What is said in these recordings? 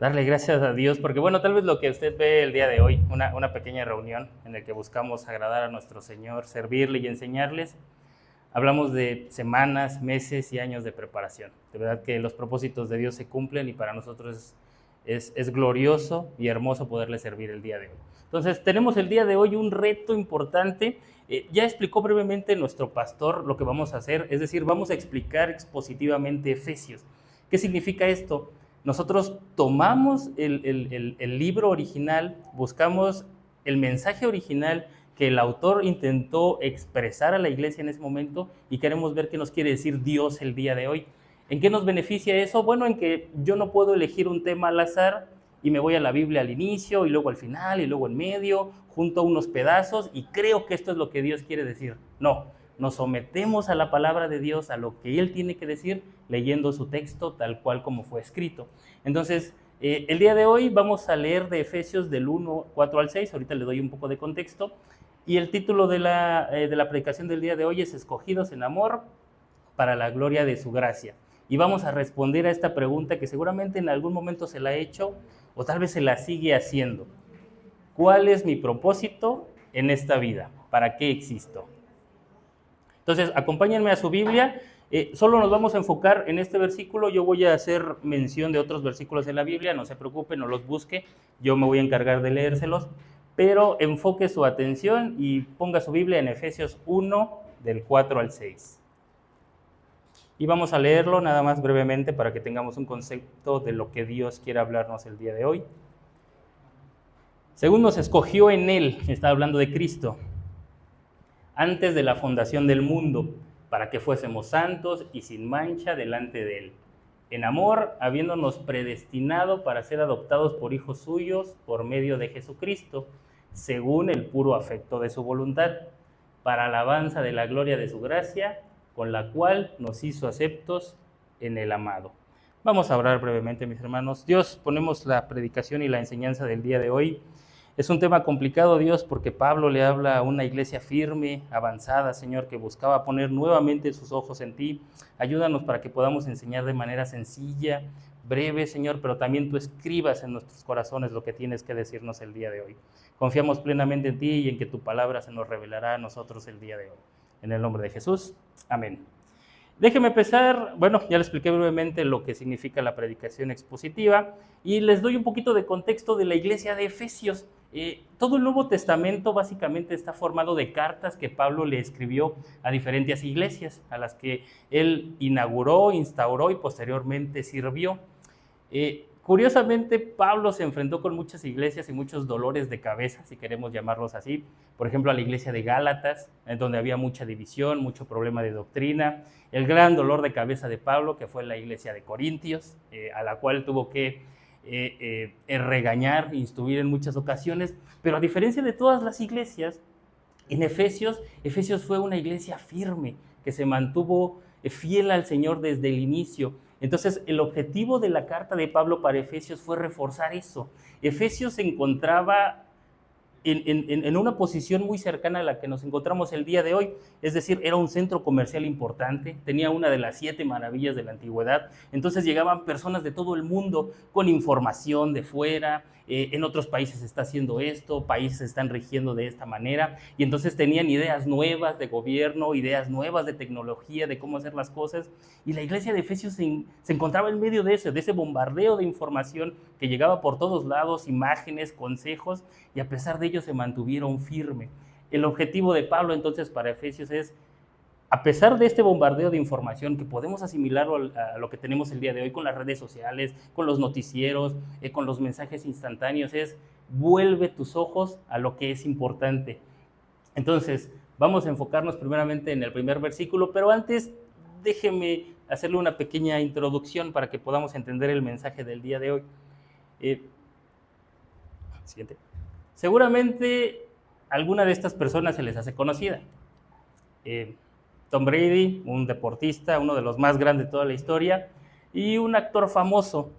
Darle gracias a Dios, porque bueno, tal vez lo que usted ve el día de hoy, una pequeña reunión en la que buscamos agradar a nuestro Señor, servirle y enseñarles, hablamos de semanas, meses y años de preparación. De verdad que los propósitos de Dios se cumplen y para nosotros es glorioso y hermoso poderle servir el día de hoy. Entonces, tenemos el día de hoy un reto importante. Ya explicó brevemente nuestro pastor lo que vamos a hacer, es decir, vamos a explicar expositivamente Efesios. ¿Qué significa esto? Nosotros tomamos el libro original, buscamos el mensaje original que el autor intentó expresar a la iglesia en ese momento y queremos ver qué nos quiere decir Dios el día de hoy. ¿En qué nos beneficia eso? Bueno, en que yo no puedo elegir un tema al azar y me voy a la Biblia al inicio y luego al final y luego en medio, junto a unos pedazos y creo que esto es lo que Dios quiere decir. No, nos sometemos a la palabra de Dios, a lo que Él tiene que decir, leyendo su texto tal cual como fue escrito. Entonces, el día de hoy vamos a leer de Efesios del 1, 4 al 6, ahorita le doy un poco de contexto, y el título de la predicación del día de hoy es Escogidos en amor para la gloria de su gracia. Y vamos a responder a esta pregunta que seguramente en algún momento se la ha hecho o tal vez se la sigue haciendo. ¿Cuál es mi propósito en esta vida? ¿Para qué existo? Entonces, acompáñenme a su Biblia. Solo nos vamos a enfocar en este versículo. Yo voy a hacer mención de otros versículos de la Biblia. No se preocupe, no los busque. Yo me voy a encargar de leérselos. Pero enfoque su atención y ponga su Biblia en Efesios 1, del 4 al 6. Y vamos a leerlo nada más brevemente para que tengamos un concepto de lo que Dios quiere hablarnos el día de hoy. Según nos escogió en Él, está hablando de Cristo, antes de la fundación del mundo, para que fuésemos santos y sin mancha delante de Él. En amor, habiéndonos predestinado para ser adoptados por hijos suyos por medio de Jesucristo, según el puro afecto de su voluntad, para alabanza de la gloria de su gracia, con la cual nos hizo aceptos en el amado. Vamos a orar brevemente, mis hermanos. Dios, ponemos la predicación y la enseñanza del día de hoy. Es un tema complicado, Dios, porque Pablo le habla a una iglesia firme, avanzada, Señor, que buscaba poner nuevamente sus ojos en ti. Ayúdanos para que podamos enseñar de manera sencilla, breve, Señor, pero también tú escribas en nuestros corazones lo que tienes que decirnos el día de hoy. Confiamos plenamente en ti y en que tu palabra se nos revelará a nosotros el día de hoy. En el nombre de Jesús, amén. Déjeme empezar, bueno, ya les expliqué brevemente lo que significa la predicación expositiva y les doy un poquito de contexto de la iglesia de Efesios. Todo el Nuevo Testamento básicamente está formado de cartas que Pablo le escribió a diferentes iglesias, a las que él inauguró, instauró y posteriormente sirvió. Curiosamente, Pablo se enfrentó con muchas iglesias y muchos dolores de cabeza, si queremos llamarlos así. Por ejemplo, a la iglesia de Gálatas, en donde había mucha división, mucho problema de doctrina. El gran dolor de cabeza de Pablo, que fue la iglesia de Corintios, a la cual tuvo que regañar, instruir en muchas ocasiones. Pero a diferencia de todas las iglesias, en Efesios fue una iglesia firme, que se mantuvo fiel al Señor desde el inicio. Entonces, el objetivo de la carta de Pablo para Efesios fue reforzar eso. Efesios se encontraba en una posición muy cercana a la que nos encontramos el día de hoy. Es decir, era un centro comercial importante, tenía una de las 7 maravillas de la antigüedad, entonces llegaban personas de todo el mundo con información de fuera, en otros países se está haciendo esto, países se están rigiendo de esta manera, y entonces tenían ideas nuevas de gobierno, ideas nuevas de tecnología, de cómo hacer las cosas, y la iglesia de Efesios se encontraba en medio de ese bombardeo de información que llegaba por todos lados, imágenes, consejos, y a pesar de ello se mantuvieron firmes. El objetivo de Pablo entonces para Efesios es, a pesar de este bombardeo de información que podemos asimilarlo a lo que tenemos el día de hoy con las redes sociales, con los noticieros, con los mensajes instantáneos, es vuelve tus ojos a lo que es importante. Entonces, vamos a enfocarnos primeramente en el primer versículo, pero antes déjeme hacerle una pequeña introducción para que podamos entender el mensaje del día de hoy. Siguiente. Seguramente alguna de estas personas se les hace conocida. Tom Brady, un deportista, uno de los más grandes de toda la historia, y un actor famoso.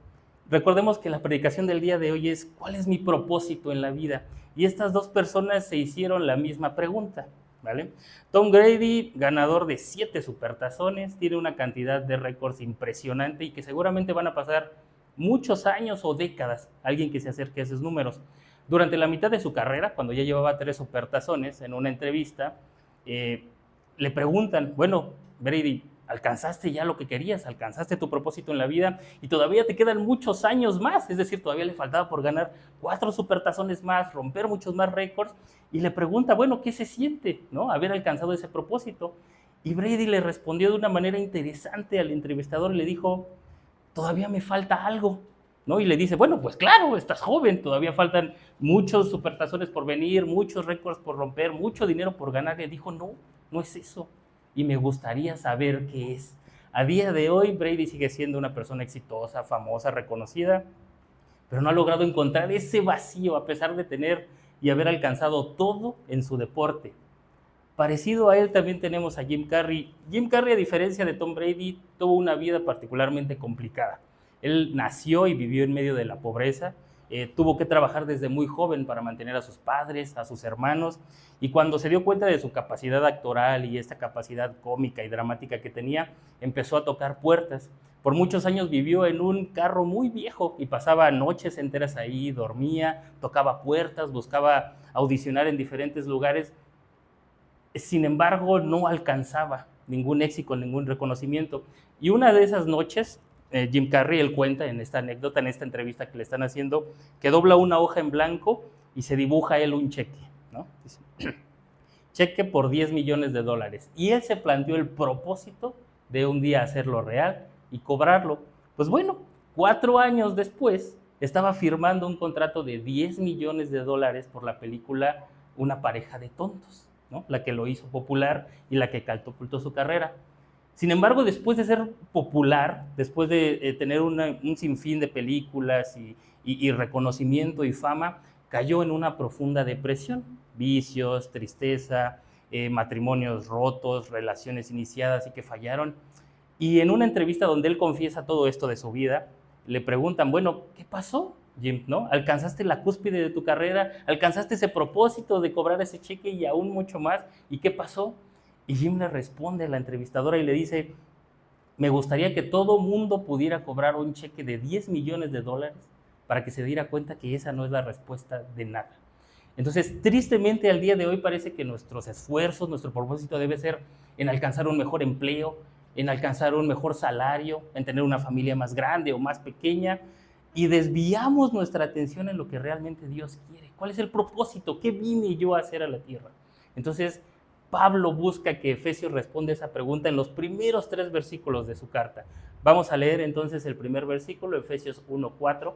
Recordemos que la predicación del día de hoy es ¿cuál es mi propósito en la vida? Y estas dos personas se hicieron la misma pregunta, ¿vale? Tom Brady, ganador de 7 supertazones, tiene una cantidad de récords impresionante y que seguramente van a pasar muchos años o décadas, alguien que se acerque a esos números. Durante la mitad de su carrera, cuando ya llevaba 3 supertazones, en una entrevista, le preguntan, bueno, Brady, alcanzaste ya lo que querías, alcanzaste tu propósito en la vida y todavía te quedan muchos años más, es decir, todavía le faltaba por ganar 4 supertazones más, romper muchos más récords, y le pregunta, bueno, ¿qué se siente, no? Haber alcanzado ese propósito. Y Brady le respondió de una manera interesante al entrevistador y le dijo, todavía me falta algo, ¿no? Y le dice, bueno, pues claro, estás joven, todavía faltan muchos supertazones por venir, muchos récords por romper, mucho dinero por ganar. Le dijo, no, no es eso. Y me gustaría saber qué es. A día de hoy, Brady sigue siendo una persona exitosa, famosa, reconocida, pero no ha logrado encontrar ese vacío a pesar de tener y haber alcanzado todo en su deporte. Parecido a él también tenemos a Jim Carrey. Jim Carrey, a diferencia de Tom Brady, tuvo una vida particularmente complicada. Él nació y vivió en medio de la pobreza, tuvo que trabajar desde muy joven para mantener a sus padres, a sus hermanos, y cuando se dio cuenta de su capacidad actoral y esta capacidad cómica y dramática que tenía, empezó a tocar puertas. Por muchos años vivió en un carro muy viejo y pasaba noches enteras ahí, dormía, tocaba puertas, buscaba audicionar en diferentes lugares. Sin embargo, no alcanzaba ningún éxito, ningún reconocimiento. Y una de esas noches, Jim Carrey, él cuenta en esta anécdota, en esta entrevista que le están haciendo, que dobla una hoja en blanco y se dibuja él un cheque, ¿no? Dice, cheque por $10 millones. Y él se planteó el propósito de un día hacerlo real y cobrarlo. Pues bueno, 4 años después, estaba firmando un contrato de $10 millones por la película Una pareja de tontos, ¿no? La que lo hizo popular y la que catapultó su carrera. Sin embargo, después de ser popular, después de tener un sinfín de películas y reconocimiento y fama, cayó en una profunda depresión, vicios, tristeza, matrimonios rotos, relaciones iniciadas y que fallaron. Y en una entrevista donde él confiesa todo esto de su vida, le preguntan, bueno, ¿qué pasó, Jim? ¿No? ¿Alcanzaste la cúspide de tu carrera? ¿Alcanzaste ese propósito de cobrar ese cheque y aún mucho más? ¿Y qué pasó? Y Jim le responde a la entrevistadora y le dice, me gustaría que todo mundo pudiera cobrar un cheque de $10 millones para que se diera cuenta que esa no es la respuesta de nada. Entonces, tristemente, al día de hoy parece que nuestros esfuerzos, nuestro propósito debe ser en alcanzar un mejor empleo, en alcanzar un mejor salario, en tener una familia más grande o más pequeña, y desviamos nuestra atención en lo que realmente Dios quiere. ¿Cuál es el propósito? ¿Qué vine yo a hacer a la tierra? Entonces, Pablo busca que Efesios responda esa pregunta en los primeros 3 versículos de su carta. Vamos a leer entonces el primer versículo, Efesios 1:4.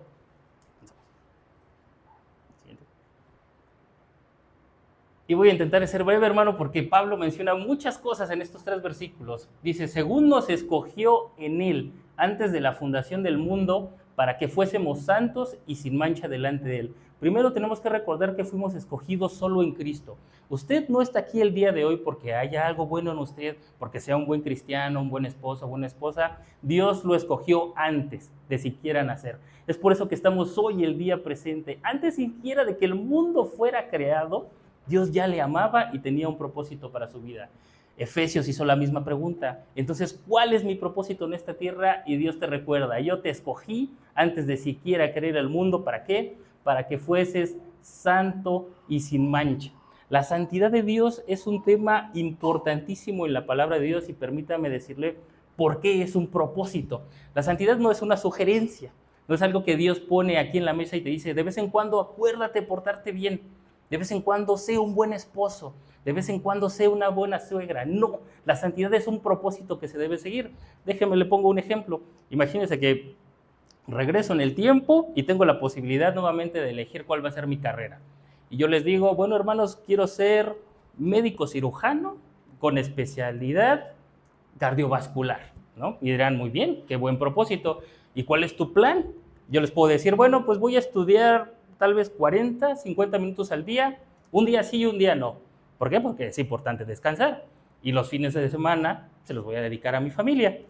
Y voy a intentar ser breve, hermano, porque Pablo menciona muchas cosas en estos 3 versículos. Dice, según nos escogió en él antes de la fundación del mundo para que fuésemos santos y sin mancha delante de él. Primero tenemos que recordar que fuimos escogidos solo en Cristo. Usted no está aquí el día de hoy porque haya algo bueno en usted, porque sea un buen cristiano, un buen esposo, buena esposa. Dios lo escogió antes de siquiera nacer. Es por eso que estamos hoy el día presente. Antes siquiera de que el mundo fuera creado, Dios ya le amaba y tenía un propósito para su vida. Efesios hizo la misma pregunta. Entonces, ¿cuál es mi propósito en esta tierra? Y Dios te recuerda, yo te escogí antes de siquiera creer al mundo. ¿Para qué? Para que fueses santo y sin mancha. La santidad de Dios es un tema importantísimo en la palabra de Dios y permítame decirle por qué es un propósito. La santidad no es una sugerencia, no es algo que Dios pone aquí en la mesa y te dice, de vez en cuando acuérdate portarte bien. De vez en cuando sé un buen esposo, de vez en cuando sé una buena suegra. No, la santidad es un propósito que se debe seguir. Déjeme, le pongo un ejemplo. Imagínense que regreso en el tiempo y tengo la posibilidad nuevamente de elegir cuál va a ser mi carrera. Y yo les digo, bueno, hermanos, quiero ser médico cirujano con especialidad cardiovascular, ¿no? Y dirán, muy bien, qué buen propósito. ¿Y cuál es tu plan? Yo les puedo decir, bueno, pues voy a estudiar tal vez 40, 50 minutos al día, un día sí y un día no. ¿Por qué? Porque es importante descansar. Y los fines de semana se los voy a dedicar a mi familia.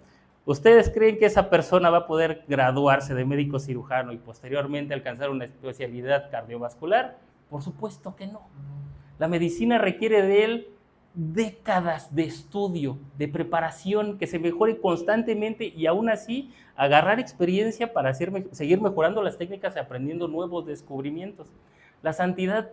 ¿Ustedes creen que esa persona va a poder graduarse de médico cirujano y posteriormente alcanzar una especialidad cardiovascular? Por supuesto que no. La medicina requiere de él décadas de estudio, de preparación, que se mejore constantemente y aún así agarrar experiencia para seguir mejorando las técnicas y aprendiendo nuevos descubrimientos. La santidad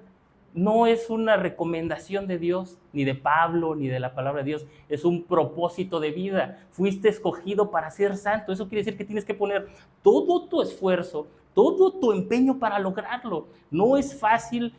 no es una recomendación de Dios, ni de Pablo, ni de la palabra de Dios, es un propósito de vida. Fuiste escogido para ser santo, eso quiere decir que tienes que poner todo tu esfuerzo, todo tu empeño para lograrlo. No es fácil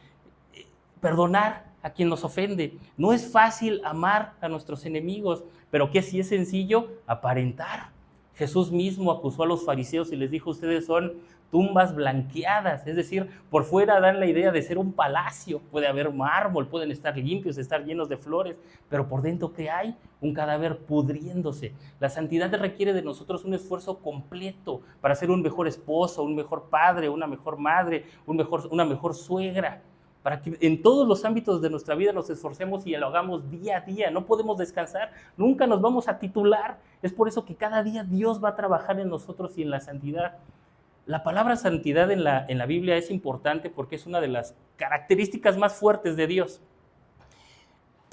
perdonar a quien nos ofende, no es fácil amar a nuestros enemigos, pero que sí es sencillo aparentar. Jesús mismo acusó a los fariseos y les dijo: ustedes son tumbas blanqueadas, es decir, por fuera dan la idea de ser un palacio, puede haber mármol, pueden estar limpios, estar llenos de flores, pero por dentro, ¿qué hay? Un cadáver pudriéndose. La santidad requiere de nosotros un esfuerzo completo para ser un mejor esposo, un mejor padre, una mejor madre, una mejor suegra, para que en todos los ámbitos de nuestra vida nos esforcemos y lo hagamos día a día. No podemos descansar, nunca nos vamos a titular. Es por eso que cada día Dios va a trabajar en nosotros y en la santidad. La palabra santidad en la Biblia es importante porque es una de las características más fuertes de Dios.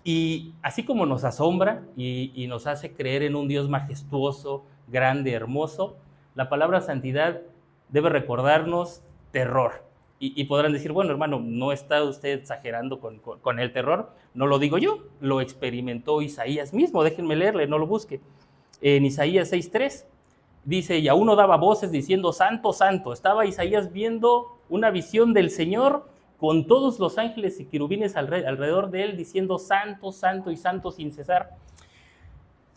Y así como nos asombra y nos hace creer en un Dios majestuoso, grande, hermoso, la palabra santidad debe recordarnos terror. Y podrán decir: bueno, hermano, no está usted exagerando con el terror. No lo digo yo, lo experimentó Isaías mismo. Déjenme leerle, no lo busque. En Isaías 6:3 dice: y aún no daba voces diciendo santo, santo. Estaba Isaías viendo una visión del Señor con todos los ángeles y querubines alrededor de él diciendo santo, santo y santo sin cesar.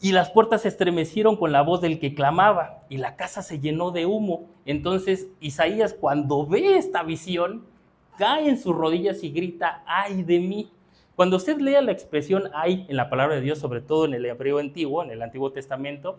Y las puertas se estremecieron con la voz del que clamaba, y la casa se llenó de humo. Entonces Isaías, cuando ve esta visión, cae en sus rodillas y grita: ¡ay de mí! Cuando usted lea la expresión "ay" en la palabra de Dios, sobre todo en el hebreo antiguo, en el Antiguo Testamento,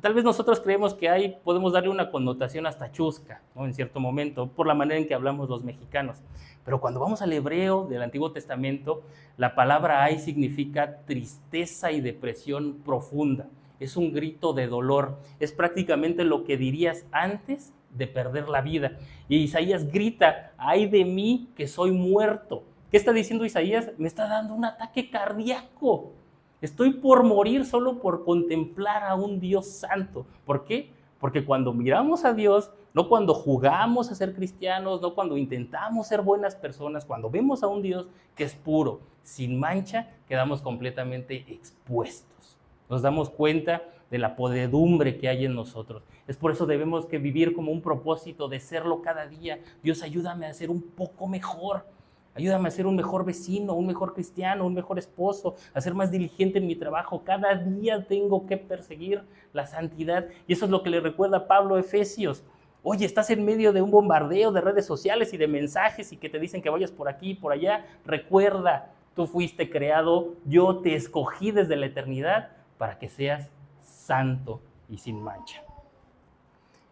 tal vez nosotros creemos que "ay" podemos darle una connotación hasta chusca, ¿no? En cierto momento, por la manera en que hablamos los mexicanos. Pero cuando vamos al hebreo del Antiguo Testamento, la palabra "ay" significa tristeza y depresión profunda. Es un grito de dolor. Es prácticamente lo que dirías antes de perder la vida. Y Isaías grita: ¡ay de mí que soy muerto! ¿Qué está diciendo Isaías? Me está dando un ataque cardíaco. Estoy por morir solo por contemplar a un Dios santo. ¿Por qué? Porque cuando miramos a Dios, no cuando jugamos a ser cristianos, no cuando intentamos ser buenas personas, cuando vemos a un Dios que es puro, sin mancha, quedamos completamente expuestos. Nos damos cuenta de la podredumbre que hay en nosotros. Es por eso debemos que vivir como un propósito de serlo cada día. Dios, ayúdame a ser un poco mejor. Ayúdame a ser un mejor vecino, un mejor cristiano, un mejor esposo, a ser más diligente en mi trabajo. Cada día tengo que perseguir la santidad. Y eso es lo que le recuerda Pablo a Efesios. Oye, estás en medio de un bombardeo de redes sociales y de mensajes y que te dicen que vayas por aquí y por allá. Recuerda, tú fuiste creado, yo te escogí desde la eternidad para que seas santo y sin mancha.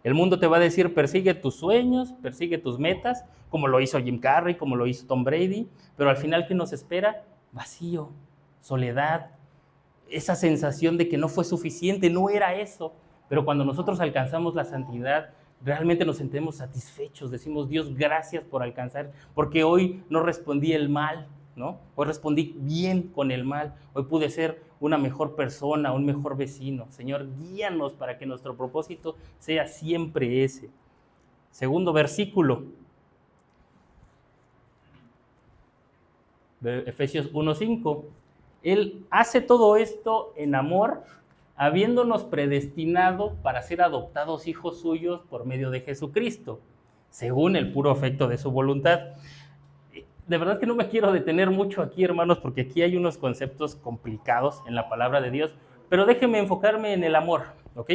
El mundo te va a decir: persigue tus sueños, persigue tus metas, como lo hizo Jim Carrey, como lo hizo Tom Brady, pero al final, ¿qué nos espera? Vacío, soledad, esa sensación de que no fue suficiente, no era eso. Pero cuando nosotros alcanzamos la santidad, realmente nos sentimos satisfechos, decimos: Dios, gracias por alcanzar, porque hoy no respondí el mal, ¿no? Hoy respondí bien con el mal, hoy pude ser una mejor persona, un mejor vecino. Señor, guíanos para que nuestro propósito sea siempre ese. Segundo versículo, Efesios 1:5. Él hace todo esto en amor, habiéndonos predestinado para ser adoptados hijos suyos por medio de Jesucristo, según el puro afecto de su voluntad. De verdad que no me quiero detener mucho aquí, hermanos, porque aquí hay unos conceptos complicados en la palabra de Dios, pero déjenme enfocarme en el amor, ¿ok?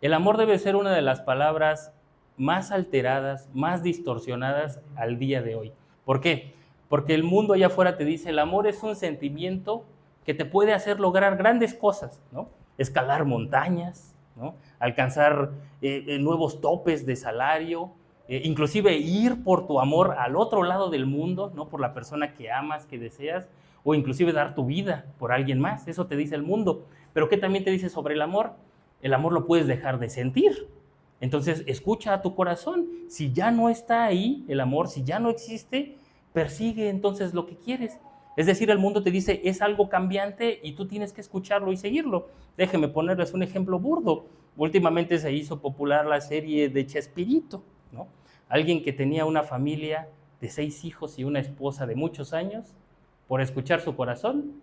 El amor debe ser una de las palabras más alteradas, más distorsionadas al día de hoy. ¿Por qué? Porque el mundo allá afuera te dice: el amor es un sentimiento que te puede hacer lograr grandes cosas, ¿no? Escalar montañas, ¿no? Alcanzar nuevos topes de salario, inclusive ir por tu amor al otro lado del mundo, ¿no? Por la persona que amas, que deseas, o inclusive dar tu vida por alguien más. Eso te dice el mundo. Pero ¿qué también te dice sobre el amor? El amor lo puedes dejar de sentir. Entonces, escucha a tu corazón. Si ya no está ahí el amor, si ya no existe, persigue entonces lo que quieres. Es decir, el mundo te dice, es algo cambiante y tú tienes que escucharlo y seguirlo. Déjenme ponerles un ejemplo burdo. Últimamente se hizo popular la serie de Chespirito, ¿no? Alguien que tenía una familia de 6 hijos y una esposa de muchos años, por escuchar su corazón,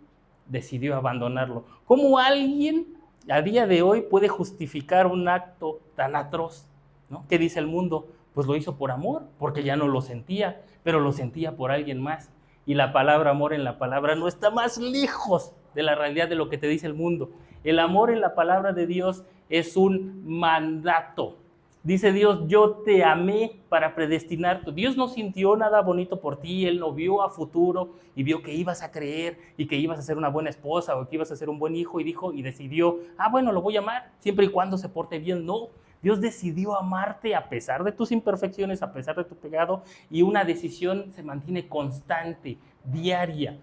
decidió abandonarlo. ¿Cómo alguien a día de hoy puede justificar un acto tan atroz, ¿no? ¿Qué dice el mundo? Pues lo hizo por amor, porque ya no lo sentía, pero lo sentía por alguien más. Y la palabra amor en la palabra no está más lejos de la realidad de lo que te dice el mundo. El amor en la palabra de Dios es un mandato. Dice Dios, yo te amé para predestinarte. Dios no sintió nada bonito por ti, Él no vio a futuro y vio que ibas a creer y que ibas a ser una buena esposa o que ibas a ser un buen hijo y dijo y decidió, bueno, lo voy a amar siempre y cuando se porte bien. No, Dios decidió amarte a pesar de tus imperfecciones, a pesar de tu pecado, y una decisión se mantiene constante, diaria.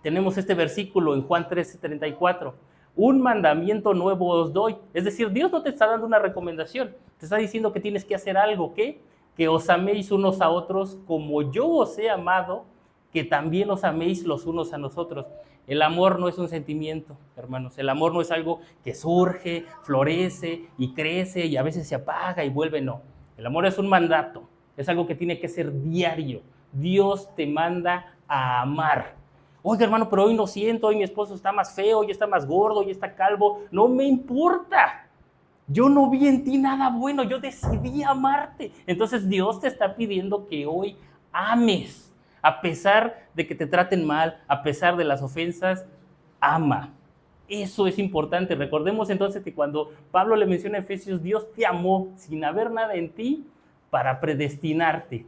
Tenemos este versículo en Juan 13:34. Un mandamiento nuevo os doy. Es decir, Dios no te está dando una recomendación, te está diciendo que tienes que hacer algo, ¿qué? Que os améis unos a otros como yo os he amado, que también os améis los unos a nosotros. El amor no es un sentimiento, hermanos. El amor no es algo que surge, florece y crece y a veces se apaga y vuelve, no. El amor es un mandato, es algo que tiene que ser diario. Dios te manda a amar. Oiga, hermano, pero hoy no siento, hoy mi esposo está más feo, hoy está más gordo, hoy está calvo. No me importa. Yo no vi en ti nada bueno, yo decidí amarte. Entonces Dios te está pidiendo que hoy ames. A pesar de que te traten mal, a pesar de las ofensas, ama. Eso es importante. Recordemos entonces que cuando Pablo le menciona a Efesios, Dios te amó sin haber nada en ti para predestinarte.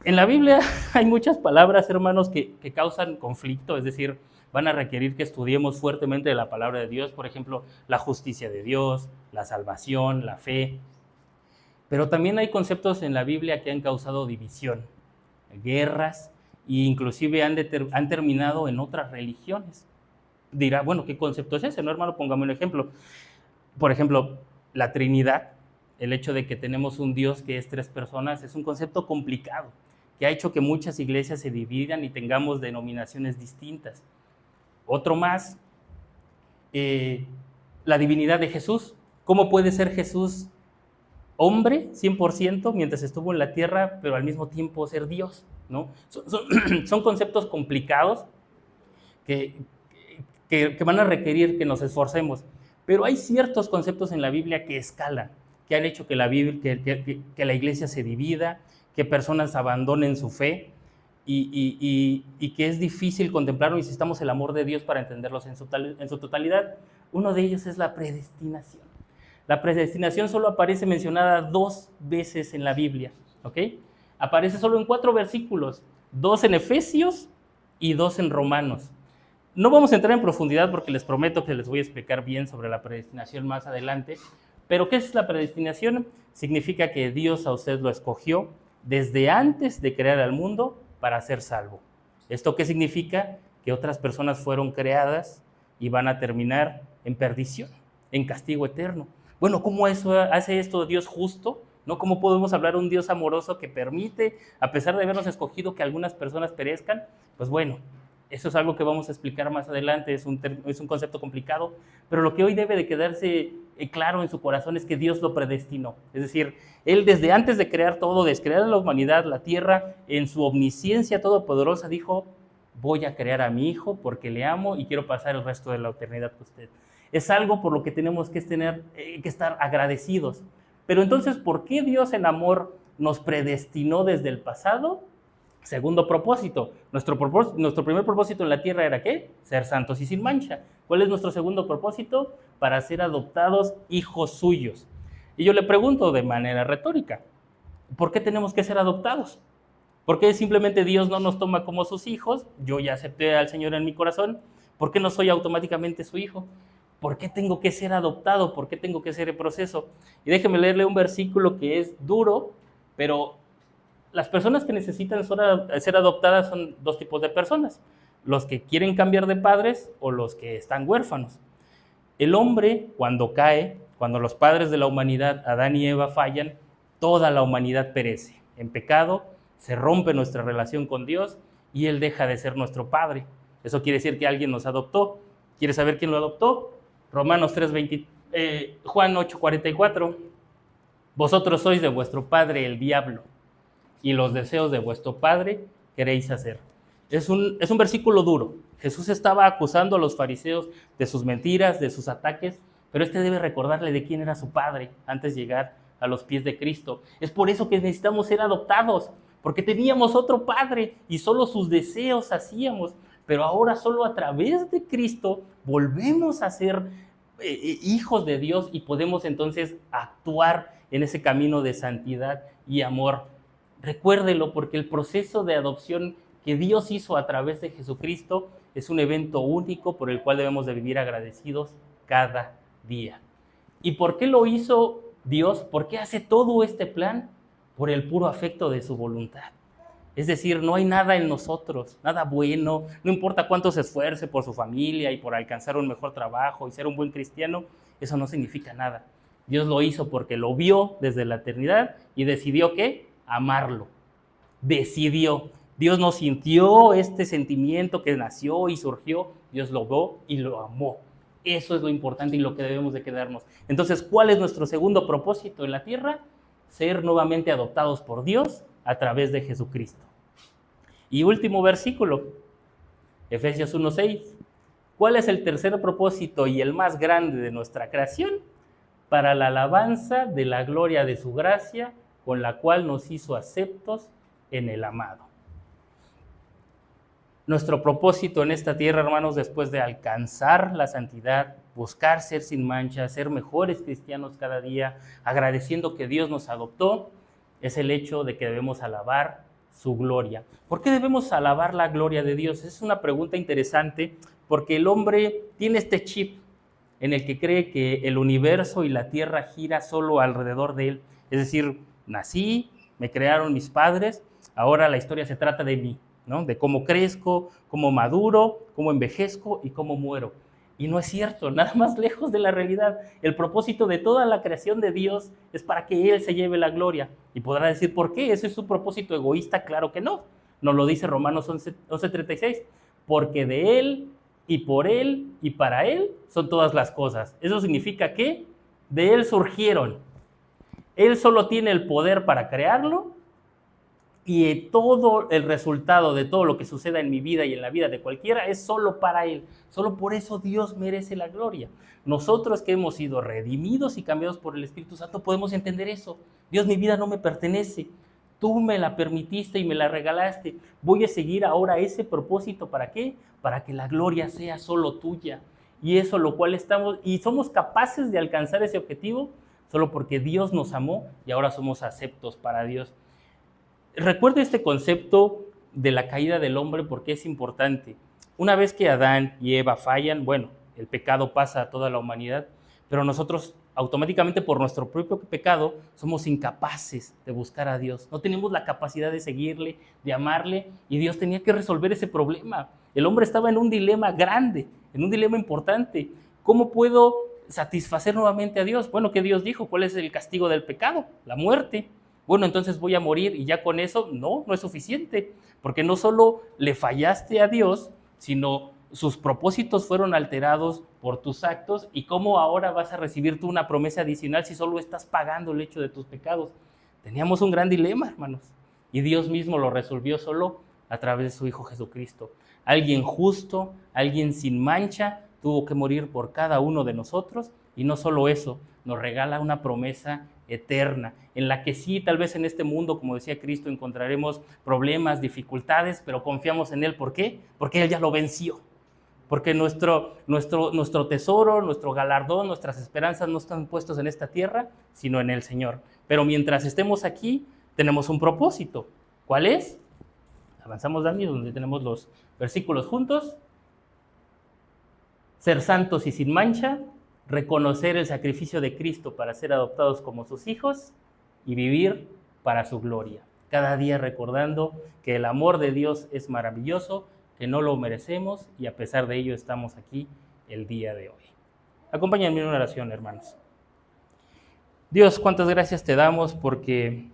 En la Biblia hay muchas palabras, hermanos, que causan conflicto, es decir, van a requerir que estudiemos fuertemente de la palabra de Dios, por ejemplo, la justicia de Dios, la salvación, la fe. Pero también hay conceptos en la Biblia que han causado división, guerras, e inclusive han terminado en otras religiones. Dirá, bueno, ¿qué concepto es ese? No, hermano, póngame un ejemplo. Por ejemplo, la Trinidad, el hecho de que tenemos un Dios que es 3 personas, es un concepto complicado, que ha hecho que muchas iglesias se dividan y tengamos denominaciones distintas. Otro más, la divinidad de Jesús. ¿Cómo puede ser Jesús hombre 100% mientras estuvo en la tierra, pero al mismo tiempo ser Dios, ¿no? Son conceptos complicados que van a requerir que nos esforcemos. Pero hay ciertos conceptos en la Biblia que escalan, que han hecho que la iglesia se divida, que personas abandonen su fe y que es difícil contemplarlo. Necesitamos el amor de Dios para entenderlos en su totalidad. Uno de ellos es la predestinación. La predestinación solo aparece mencionada 2 veces en la Biblia, ¿ok? Aparece solo en 4 versículos, 2 en Efesios y 2 en Romanos. No vamos a entrar en profundidad porque les prometo que les voy a explicar bien sobre la predestinación más adelante, pero ¿qué es la predestinación? Significa que Dios a usted lo escogió desde antes de crear al mundo para ser salvo. ¿Esto qué significa? Que otras personas fueron creadas y van a terminar en perdición, en castigo eterno. Bueno, ¿cómo hace esto Dios justo? ¿No? ¿Cómo podemos hablar de un Dios amoroso que permite, a pesar de habernos escogido, que algunas personas perezcan? Pues bueno, eso es algo que vamos a explicar más adelante, es un concepto complicado, pero lo que hoy debe de quedarse claro en su corazón es que Dios lo predestinó. Es decir, Él desde antes de crear todo, de crear la humanidad, la tierra, en su omnisciencia todopoderosa dijo, voy a crear a mi hijo porque le amo y quiero pasar el resto de la eternidad con usted. Es algo por lo que tenemos que estar agradecidos. Pero entonces, ¿por qué Dios en amor nos predestinó desde el pasado? Segundo propósito. Nuestro primer propósito en la tierra era ¿qué? Ser santos y sin mancha. ¿Cuál es nuestro segundo propósito? Para ser adoptados hijos suyos. Y yo le pregunto de manera retórica, ¿por qué tenemos que ser adoptados? ¿Por qué simplemente Dios no nos toma como sus hijos? Yo ya acepté al Señor en mi corazón. ¿Por qué no soy automáticamente su hijo? ¿Por qué tengo que ser adoptado? ¿Por qué tengo que ser el proceso? Y déjeme leerle un versículo que es duro, pero las personas que necesitan ser adoptadas son 2 tipos de personas, los que quieren cambiar de padres o los que están huérfanos. El hombre, cuando cae, cuando los padres de la humanidad, Adán y Eva, fallan, toda la humanidad perece. En pecado se rompe nuestra relación con Dios y Él deja de ser nuestro Padre. Eso quiere decir que alguien nos adoptó. ¿Quieres saber quién lo adoptó? Romanos 3:20, Juan 8:44. Vosotros sois de vuestro padre el diablo, y los deseos de vuestro padre queréis hacer. Es un versículo duro. Jesús estaba acusando a los fariseos de sus mentiras, de sus ataques, pero debe recordarle de quién era su padre antes de llegar a los pies de Cristo. Es por eso que necesitamos ser adoptados, porque teníamos otro padre y solo sus deseos hacíamos, pero ahora solo a través de Cristo volvemos a ser hijos de Dios y podemos entonces actuar en ese camino de santidad y amor. Recuérdelo, porque el proceso de adopción que Dios hizo a través de Jesucristo es un evento único por el cual debemos de vivir agradecidos cada día. ¿Y por qué lo hizo Dios? ¿Por qué hace todo este plan? Por el puro afecto de su voluntad. Es decir, no hay nada en nosotros, nada bueno, no importa cuánto se esfuerce por su familia y por alcanzar un mejor trabajo y ser un buen cristiano, eso no significa nada. Dios lo hizo porque lo vio desde la eternidad y decidió ¿qué? Amarlo. Decidió. Dios no sintió este sentimiento que nació y surgió, Dios lo vio y lo amó. Eso es lo importante y lo que debemos de quedarnos. Entonces, ¿cuál es nuestro segundo propósito en la tierra? Ser nuevamente adoptados por Dios a través de Jesucristo. Y último versículo, Efesios 1:6. ¿Cuál es el tercer propósito y el más grande de nuestra creación? Para la alabanza de la gloria de su gracia, con la cual nos hizo aceptos en el amado. Nuestro propósito en esta tierra, hermanos, después de alcanzar la santidad, buscar ser sin mancha, ser mejores cristianos cada día, agradeciendo que Dios nos adoptó, es el hecho de que debemos alabar su gloria. ¿Por qué debemos alabar la gloria de Dios? Es una pregunta interesante, porque el hombre tiene este chip en el que cree que el universo y la tierra gira solo alrededor de él. Es decir, nací, me crearon mis padres, ahora la historia se trata de mí, ¿no? De cómo crezco, cómo maduro, cómo envejezco y cómo muero. Y no es cierto, nada más lejos de la realidad. El propósito de toda la creación de Dios es para que Él se lleve la gloria. Y podrá decir, ¿por qué? ¿Ese es su propósito egoísta? Claro que no. Nos lo dice Romanos 11:36. Porque de Él, y por Él, y para Él son todas las cosas. Eso significa que de Él surgieron. Él solo tiene el poder para crearlo, y todo el resultado de todo lo que suceda en mi vida y en la vida de cualquiera es solo para Él. Solo por eso Dios merece la gloria. Nosotros que hemos sido redimidos y cambiados por el Espíritu Santo podemos entender eso. Dios, mi vida no me pertenece. Tú me la permitiste y me la regalaste. Voy a seguir ahora ese propósito. ¿Para qué? Para que la gloria sea solo tuya. Y eso lo cual estamos, y somos capaces de alcanzar ese objetivo solo porque Dios nos amó y ahora somos aceptos para Dios. Recuerde este concepto de la caída del hombre porque es importante. Una vez que Adán y Eva fallan, bueno, el pecado pasa a toda la humanidad, pero nosotros automáticamente por nuestro propio pecado somos incapaces de buscar a Dios. No tenemos la capacidad de seguirle, de amarle, y Dios tenía que resolver ese problema. El hombre estaba en un dilema grande, en un dilema importante. ¿Cómo puedo satisfacer nuevamente a Dios? Bueno, ¿qué Dios dijo? ¿Cuál es el castigo del pecado? La muerte. Bueno, entonces voy a morir y ya con eso no es suficiente, porque no solo le fallaste a Dios, sino sus propósitos fueron alterados por tus actos. ¿Y cómo ahora vas a recibir tú una promesa adicional si solo estás pagando el hecho de tus pecados? Teníamos un gran dilema, hermanos, y Dios mismo lo resolvió solo a través de su Hijo Jesucristo. Alguien justo, alguien sin mancha, tuvo que morir por cada uno de nosotros, y no solo eso, nos regala una promesa eterna, en la que sí, tal vez en este mundo, como decía Cristo, encontraremos problemas, dificultades, pero confiamos en Él. ¿Por qué? Porque Él ya lo venció. Porque nuestro tesoro, nuestro galardón, nuestras esperanzas no están puestos en esta tierra, sino en el Señor. Pero mientras estemos aquí, tenemos un propósito. ¿Cuál es? Avanzamos, Dani, donde tenemos los versículos juntos. Ser santos y sin mancha, reconocer el sacrificio de Cristo para ser adoptados como sus hijos y vivir para su gloria. Cada día recordando que el amor de Dios es maravilloso, que no lo merecemos y a pesar de ello estamos aquí el día de hoy. Acompáñenme en una oración, hermanos. Dios, cuántas gracias te damos porque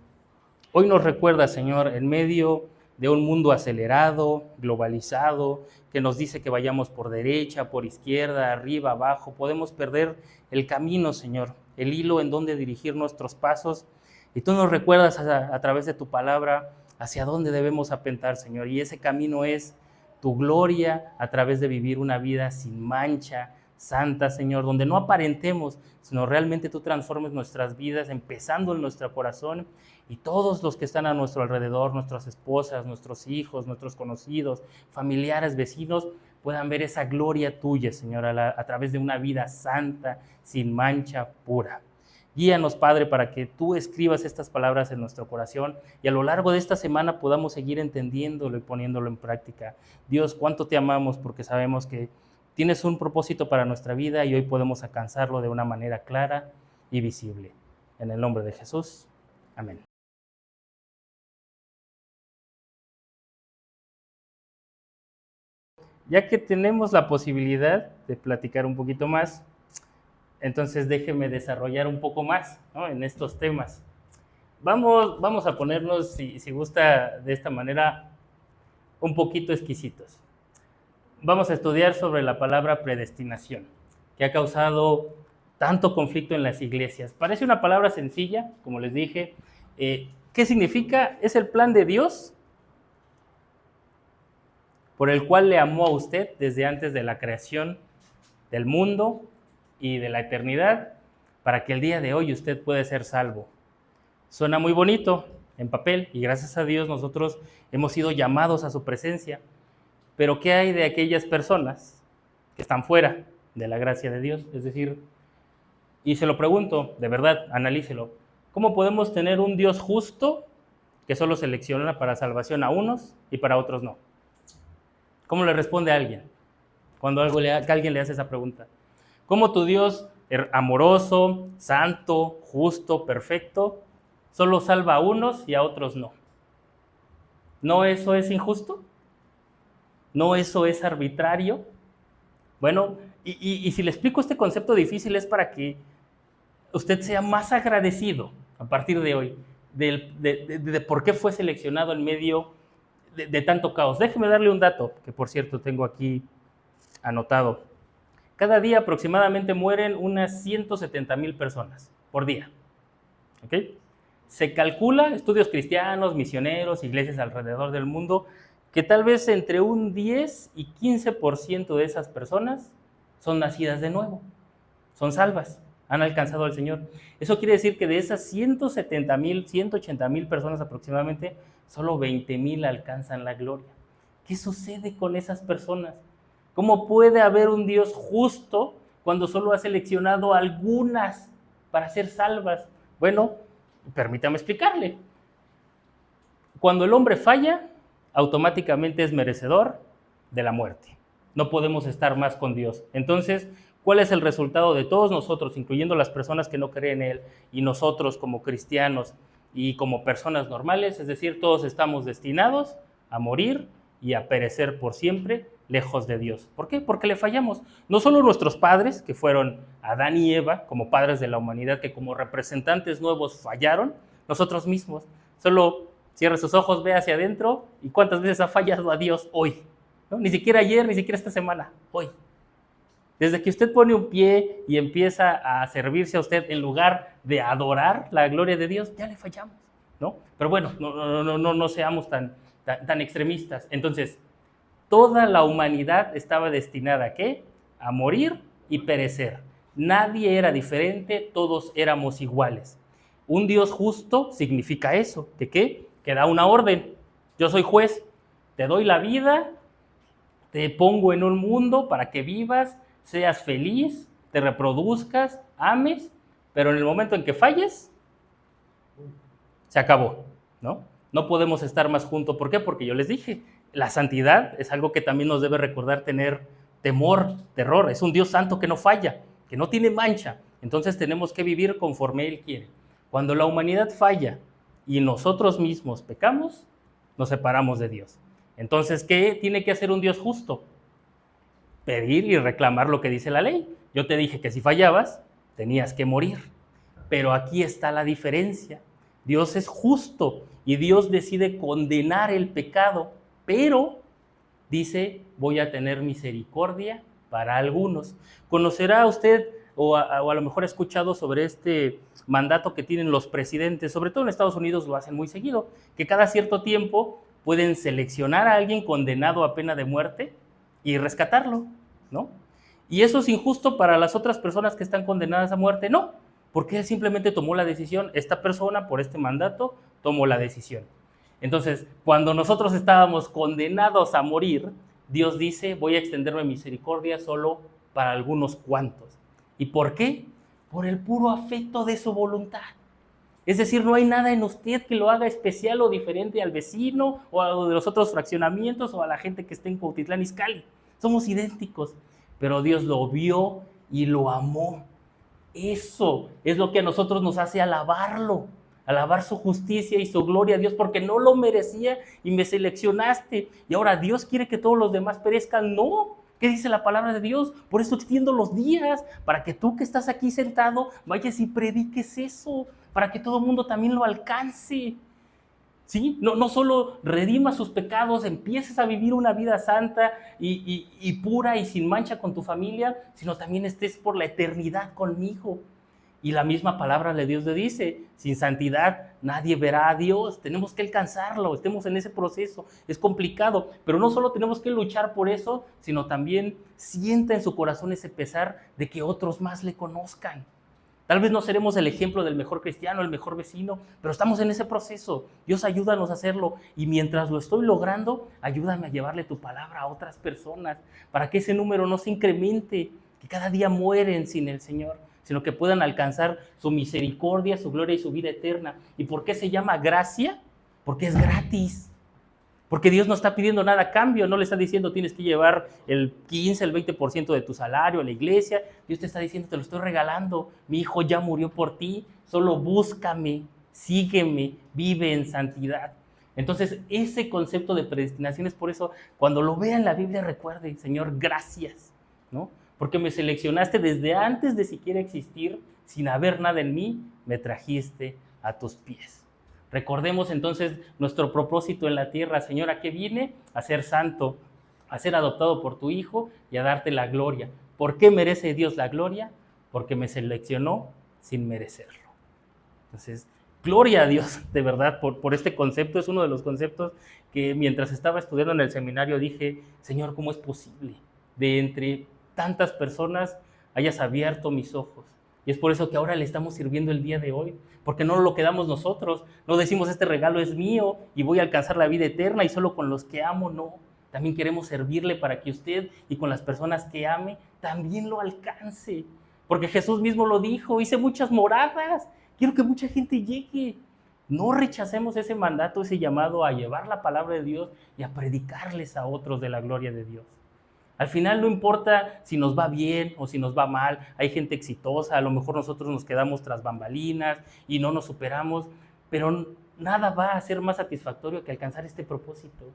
hoy nos recuerda, Señor, en medio de un mundo acelerado, globalizado, que nos dice que vayamos por derecha, por izquierda, arriba, abajo. Podemos perder el camino, Señor, el hilo en donde dirigir nuestros pasos. Y tú nos recuerdas a través de tu palabra hacia dónde debemos apuntar, Señor. Y ese camino es tu gloria a través de vivir una vida sin mancha, santa, Señor, donde no aparentemos, sino realmente tú transformes nuestras vidas, empezando en nuestro corazón, y todos los que están a nuestro alrededor, nuestras esposas, nuestros hijos, nuestros conocidos, familiares, vecinos, puedan ver esa gloria tuya, Señor, a través de una vida santa, sin mancha, pura. Guíanos, Padre, para que tú escribas estas palabras en nuestro corazón y a lo largo de esta semana podamos seguir entendiéndolo y poniéndolo en práctica. Dios, cuánto te amamos porque sabemos que tienes un propósito para nuestra vida y hoy podemos alcanzarlo de una manera clara y visible. En el nombre de Jesús. Amén. Ya que tenemos la posibilidad de platicar un poquito más, entonces déjeme desarrollar un poco más, ¿no?, en estos temas. Vamos a ponernos, si gusta, de esta manera, un poquito exquisitos. Vamos a estudiar sobre la palabra predestinación, que ha causado tanto conflicto en las iglesias. Parece una palabra sencilla, como les dije. ¿Qué significa? Es el plan de Dios por el cual le amó a usted desde antes de la creación del mundo y de la eternidad, para que el día de hoy usted pueda ser salvo. Suena muy bonito en papel y gracias a Dios nosotros hemos sido llamados a su presencia, pero ¿qué hay de aquellas personas que están fuera de la gracia de Dios? Es decir, y se lo pregunto, de verdad, analícelo, ¿cómo podemos tener un Dios justo que solo selecciona para salvación a unos y para otros no? ¿Cómo le responde a alguien cuando alguien le hace esa pregunta? ¿Cómo tu Dios amoroso, santo, justo, perfecto, solo salva a unos y a otros no? ¿No eso es injusto? ¿No eso es arbitrario? Bueno, y si le explico este concepto difícil es para que usted sea más agradecido a partir de hoy de por qué fue seleccionado en medio de tanto caos. Déjeme darle un dato que, por cierto, tengo aquí anotado. Cada día aproximadamente mueren unas 170,000 personas por día. ¿Ok? Se calcula, estudios cristianos, misioneros, iglesias alrededor del mundo, que tal vez entre un 10 y 15% de esas personas son nacidas de nuevo, son salvas, han alcanzado al Señor. Eso quiere decir que de esas 170,000, 180,000 personas aproximadamente, solo 20,000 alcanzan la gloria. ¿Qué sucede con esas personas? ¿Cómo puede haber un Dios justo cuando solo ha seleccionado algunas para ser salvas? Bueno, permítame explicarle. Cuando el hombre falla, automáticamente es merecedor de la muerte. No podemos estar más con Dios. Entonces, ¿cuál es el resultado de todos nosotros, incluyendo las personas que no creen en Él, y nosotros como cristianos y como personas normales? Es decir, todos estamos destinados a morir y a perecer por siempre lejos de Dios. ¿Por qué? Porque le fallamos. No solo nuestros padres, que fueron Adán y Eva, como padres de la humanidad, que como representantes nuevos fallaron, nosotros mismos. Solo cierre sus ojos, ve hacia adentro y cuántas veces ha fallado a Dios hoy. ¿No? Ni siquiera ayer, ni siquiera esta semana, hoy. Desde que usted pone un pie y empieza a servirse a usted en lugar de adorar la gloria de Dios, ya le fallamos, ¿no? Pero bueno, no seamos tan extremistas. Entonces, toda la humanidad estaba destinada ¿a qué? A morir y perecer. Nadie era diferente, todos éramos iguales. Un Dios justo significa eso, ¿que qué? Que da una orden. Yo soy juez, te doy la vida, te pongo en un mundo para que vivas, seas feliz, te reproduzcas, ames, pero en el momento en que falles, se acabó, ¿no? No podemos estar más juntos. ¿Por qué? Porque yo les dije, la santidad es algo que también nos debe recordar tener temor, terror. Es un Dios santo que no falla, que no tiene mancha. Entonces tenemos que vivir conforme Él quiere. Cuando la humanidad falla y nosotros mismos pecamos, nos separamos de Dios. Entonces, ¿qué tiene que hacer un Dios justo? Pedir y reclamar lo que dice la ley. Yo te dije que si fallabas, tenías que morir. Pero aquí está la diferencia. Dios es justo y Dios decide condenar el pecado, pero dice, voy a tener misericordia para algunos. ¿Conocerá usted o a lo mejor ha escuchado sobre este mandato que tienen los presidentes? Sobre todo en Estados Unidos lo hacen muy seguido, que cada cierto tiempo pueden seleccionar a alguien condenado a pena de muerte y rescatarlo, ¿no? ¿Y eso es injusto para las otras personas que están condenadas a muerte? No, porque él simplemente tomó la decisión, esta persona por este mandato tomó la decisión. Entonces, cuando nosotros estábamos condenados a morir, Dios dice, voy a extenderme misericordia solo para algunos cuantos. ¿Y por qué? Por el puro afecto de su voluntad. Es decir, no hay nada en usted que lo haga especial o diferente al vecino o a de los otros fraccionamientos o a la gente que esté en Cuautitlán Izcalli. Somos idénticos, pero Dios lo vio y lo amó. Eso es lo que a nosotros nos hace alabarlo, alabar su justicia y su gloria a Dios, porque no lo merecía y me seleccionaste. Y ahora Dios quiere que todos los demás perezcan. No, ¿qué dice la palabra de Dios? Por eso extiendo los días, para que tú que estás aquí sentado vayas y prediques eso, para que todo el mundo también lo alcance. ¿Sí? No solo redima sus pecados, empieces a vivir una vida santa y pura y sin mancha con tu familia, sino también estés por la eternidad conmigo. Y la misma palabra de Dios le dice, sin santidad nadie verá a Dios, tenemos que alcanzarlo, estemos en ese proceso, es complicado, pero no solo tenemos que luchar por eso, sino también sienta en su corazón ese pesar de que otros más le conozcan. Tal vez no seremos el ejemplo del mejor cristiano, el mejor vecino, pero estamos en ese proceso. Dios, ayúdanos a hacerlo. Y mientras lo estoy logrando, ayúdame a llevarle tu palabra a otras personas, para que ese número no se incremente, que cada día mueren sin el Señor, sino que puedan alcanzar su misericordia, su gloria y su vida eterna. ¿Y por qué se llama gracia? Porque es gratis. Porque Dios no está pidiendo nada a cambio, no le está diciendo tienes que llevar el 15, el 20% de tu salario a la iglesia. Dios te está diciendo, te lo estoy regalando, mi hijo ya murió por ti, solo búscame, sígueme, vive en santidad. Entonces, ese concepto de predestinación es por eso, cuando lo vea en la Biblia, recuerde, Señor, gracias, ¿no? Porque me seleccionaste desde antes de siquiera existir, sin haber nada en mí, me trajiste a tus pies. Recordemos entonces nuestro propósito en la tierra. Señor, ¿a qué vine? A ser santo, a ser adoptado por tu Hijo y a darte la gloria. ¿Por qué merece Dios la gloria? Porque me seleccionó sin merecerlo. Entonces, gloria a Dios, de verdad, por este concepto. Es uno de los conceptos que mientras estaba estudiando en el seminario dije, Señor, ¿cómo es posible? De entre tantas personas hayas abierto mis ojos. Y es por eso que ahora le estamos sirviendo el día de hoy, porque no lo quedamos nosotros, no decimos este regalo es mío y voy a alcanzar la vida eterna y solo con los que amo, no. También queremos servirle para que usted y con las personas que ame también lo alcance. Porque Jesús mismo lo dijo, hice muchas moradas, quiero que mucha gente llegue. No rechacemos ese mandato, ese llamado a llevar la palabra de Dios y a predicarles a otros de la gloria de Dios. Al final no importa si nos va bien o si nos va mal, hay gente exitosa, a lo mejor nosotros nos quedamos tras bambalinas y no nos superamos, pero nada va a ser más satisfactorio que alcanzar este propósito.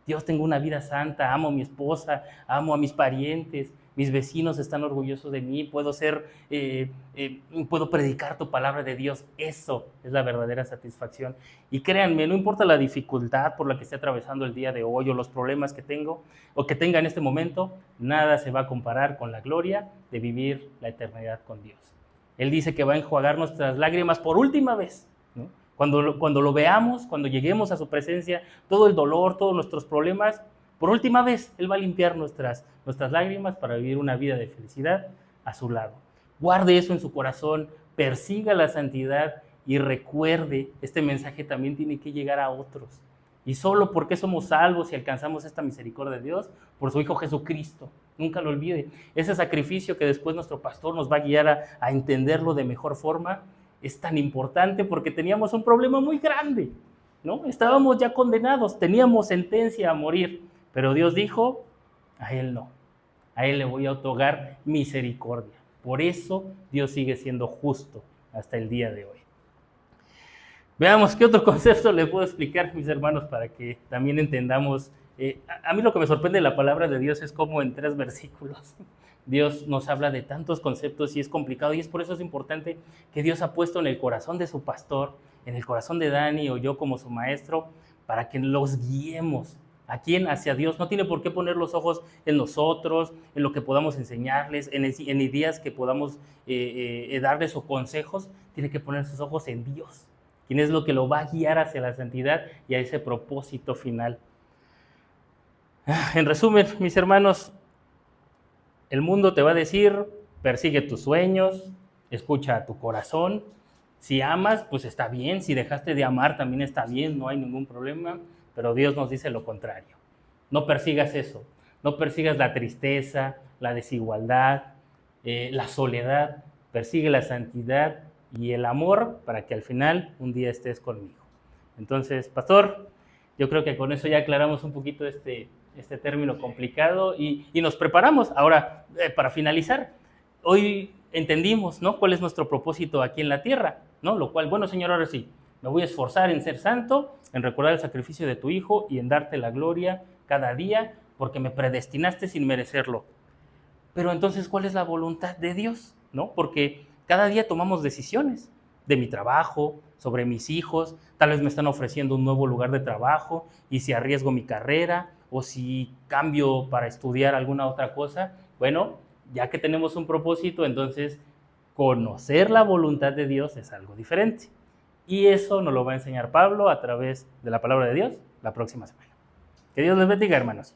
Dios, tengo una vida santa, amo a mi esposa, amo a mis parientes, mis vecinos están orgullosos de mí, puedo predicar tu palabra de Dios. Eso es la verdadera satisfacción. Y créanme, no importa la dificultad por la que esté atravesando el día de hoy o los problemas que tengo o que tenga en este momento, nada se va a comparar con la gloria de vivir la eternidad con Dios. Él dice que va a enjuagar nuestras lágrimas por última vez, ¿no? Cuando lo veamos, cuando lleguemos a su presencia, todo el dolor, todos nuestros problemas, por última vez, Él va a limpiar nuestras lágrimas para vivir una vida de felicidad a su lado. Guarde eso en su corazón, persiga la santidad y recuerde, este mensaje también tiene que llegar a otros. Y solo porque somos salvos y alcanzamos esta misericordia de Dios, por su Hijo Jesucristo. Nunca lo olvide. Ese sacrificio que después nuestro pastor nos va a guiar a entenderlo de mejor forma, es tan importante porque teníamos un problema muy grande, ¿no? Estábamos ya condenados, teníamos sentencia a morir, pero Dios dijo, a él no, a él le voy a otorgar misericordia. Por eso Dios sigue siendo justo hasta el día de hoy. Veamos qué otro concepto les puedo explicar, mis hermanos, para que también entendamos. A mí lo que me sorprende de la palabra de Dios es cómo en 3 versículos Dios nos habla de tantos conceptos y es complicado, y es por eso es importante que Dios ha puesto en el corazón de su pastor en el corazón de Dani o yo como su maestro, para que los guiemos. ¿A quién? Hacia Dios. No tiene por qué poner los ojos en nosotros, en lo que podamos enseñarles, en ideas que podamos darles o consejos. Tiene que poner sus ojos en Dios, quien es lo que lo va a guiar hacia la santidad y a ese propósito final. En resumen, mis hermanos, el mundo te va a decir, persigue tus sueños, escucha a tu corazón. Si amas, pues está bien. Si dejaste de amar, también está bien, no hay ningún problema. Pero Dios nos dice lo contrario. No persigas eso. No persigas la tristeza, la desigualdad, la soledad. Persigue la santidad y el amor para que al final un día estés conmigo. Entonces, pastor, yo creo que con eso ya aclaramos un poquito este término complicado y nos preparamos. Ahora, para finalizar, hoy entendimos, ¿no?, cuál es nuestro propósito aquí en la tierra, ¿no? Lo cual, bueno, Señor, ahora sí, me voy a esforzar en ser santo, en recordar el sacrificio de tu Hijo y en darte la gloria cada día, porque me predestinaste sin merecerlo. Pero entonces, ¿cuál es la voluntad de Dios? ¿No? Porque cada día tomamos decisiones de mi trabajo, sobre mis hijos, tal vez me están ofreciendo un nuevo lugar de trabajo y si arriesgo mi carrera o si cambio para estudiar alguna otra cosa. Bueno, ya que tenemos un propósito, entonces conocer la voluntad de Dios es algo diferente. Y eso nos lo va a enseñar Pablo a través de la palabra de Dios la próxima semana. Que Dios les bendiga, hermanos.